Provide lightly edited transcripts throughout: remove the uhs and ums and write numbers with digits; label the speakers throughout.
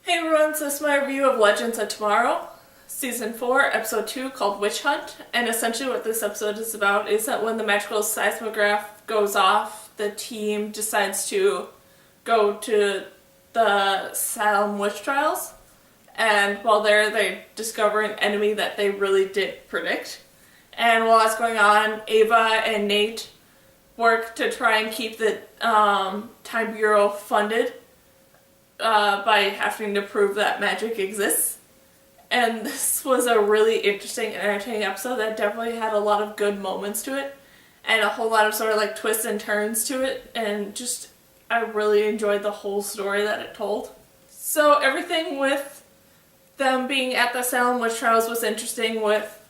Speaker 1: Hey everyone, so this is my review of Legends of Tomorrow, Season 4, Episode 2, called Witch Hunt. And essentially what this episode is about is that when the magical seismograph goes off, the team decides to go to the Salem witch trials. And while there, they discover an enemy that they really did predict. And while that's going on, Ava and Nate work to try and keep the Time Bureau funded by having to prove that magic exists. And this was a really interesting and entertaining episode that definitely had a lot of good moments to it and a whole lot of sort of like twists and turns to it, and just I really enjoyed the whole story that it told. So everything with them being at the Salem witch trials was interesting, with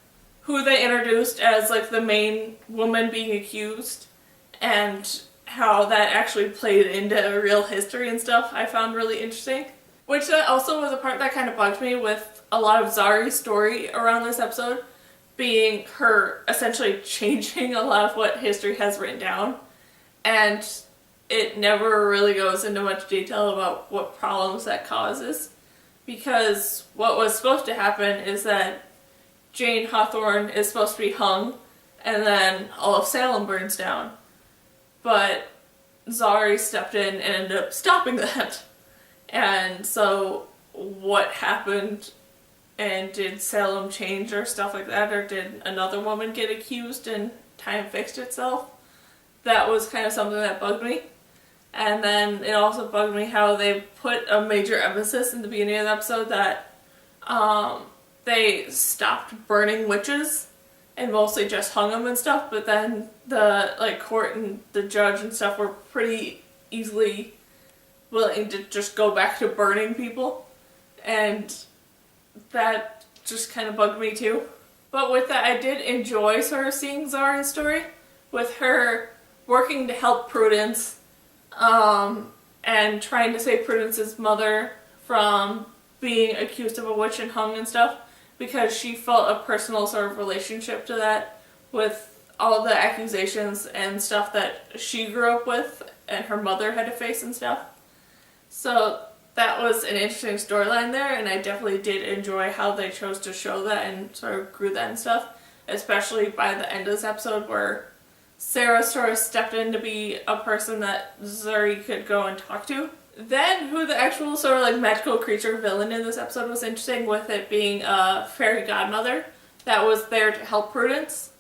Speaker 1: who they introduced as like the main woman being accused and how that actually played into real history and stuff. I found really interesting. Which that also was a part that kind of bugged me with a lot of Zari's story around this episode, being her essentially changing a lot of what history has written down. And it never really goes into much detail about what problems that causes. Because what was supposed to happen is that Jane Hawthorne is supposed to be hung, and then all of Salem burns down. But Zari stepped in and ended up stopping that. And so what happened, and did Salem change or stuff like that, or did another woman get accused and time fixed itself? That was kind of something that bugged me. And then it also bugged me how they put a major emphasis in the beginning of the episode that they stopped burning witches and mostly just hung them and stuff, but then the court and the judge and stuff were pretty easily willing to just go back to burning people, and that just kind of bugged me too. But with that, I did enjoy sort of seeing Zari's story, with her working to help Prudence, and trying to save Prudence's mother from being accused of a witch and hung and stuff, because she felt a personal sort of relationship to that, with all the accusations and stuff that she grew up with and her mother had to face and stuff. So that was an interesting storyline there, and I definitely did enjoy how they chose to show that and sort of grew that and stuff, especially by the end of this episode where Sarah sort of stepped in to be a person that Zari could go and talk to. Then who the actual sort of like magical creature villain in this episode was interesting, with it being a fairy godmother that was there to help Prudence.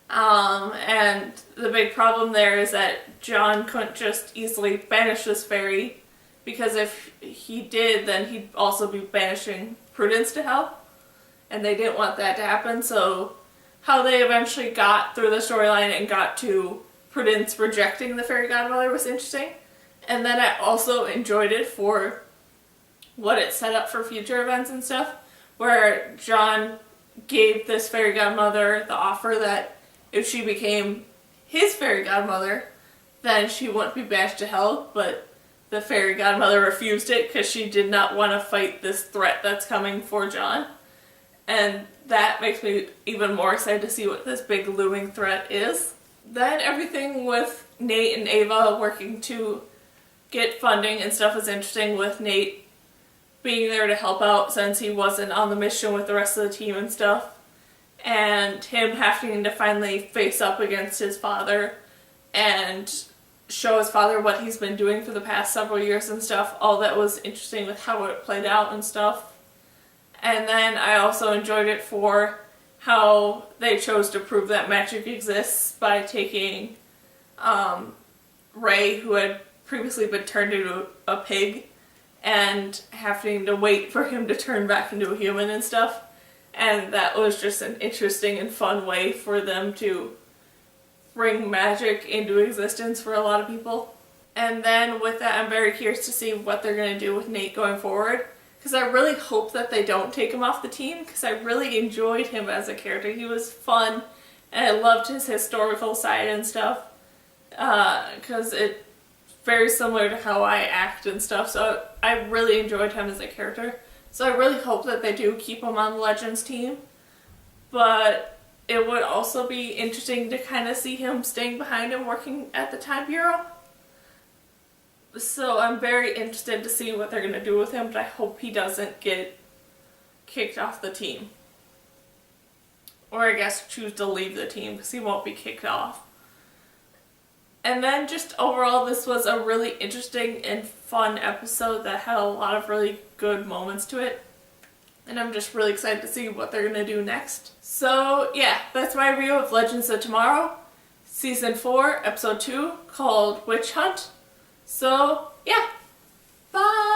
Speaker 1: And the big problem there is that John couldn't just easily banish this fairy, because if he did, then he'd also be banishing Prudence to hell, and they didn't want that to happen. So how they eventually got through the storyline and got to Prudence rejecting the fairy godmother was interesting. And then I also enjoyed it for what it set up for future events and stuff, where John gave this fairy godmother the offer that if she became his fairy godmother, then she wouldn't be banished to hell, but the fairy godmother refused it because she did not want to fight this threat that's coming for John. And that makes me even more excited to see what this big looming threat is. Then everything with Nate and Ava working to get funding and stuff was interesting, with Nate being there to help out since he wasn't on the mission with the rest of the team and stuff, and him having to finally face up against his father and show his father what he's been doing for the past several years and stuff. All that was interesting with how it played out and stuff. And then I also enjoyed it for how they chose to prove that magic exists by taking Ray, who had previously been turned into a pig, and having to wait for him to turn back into a human and stuff. And that was just an interesting and fun way for them to bring magic into existence for a lot of people. And then with that, I'm very curious to see what they're going to do with Nate going forward, because I really hope that they don't take him off the team, because I really enjoyed him as a character. He was fun, and I loved his historical side and stuff, because it's very similar to how I act and stuff, so I really enjoyed him as a character. So I really hope that they do keep him on the Legends team, but it would also be interesting to kind of see him staying behind and working at the Time Bureau. So I'm very interested to see what they're going to do with him, but I hope he doesn't get kicked off the team. Or I guess choose to leave the team because he won't be kicked off. And then just overall, this was a really interesting and fun episode that had a lot of really good moments to it. And I'm just really excited to see what they're going to do next. So yeah, that's my review of Legends of Tomorrow, Season 4, Episode 2, called Witch Hunt. So yeah, bye!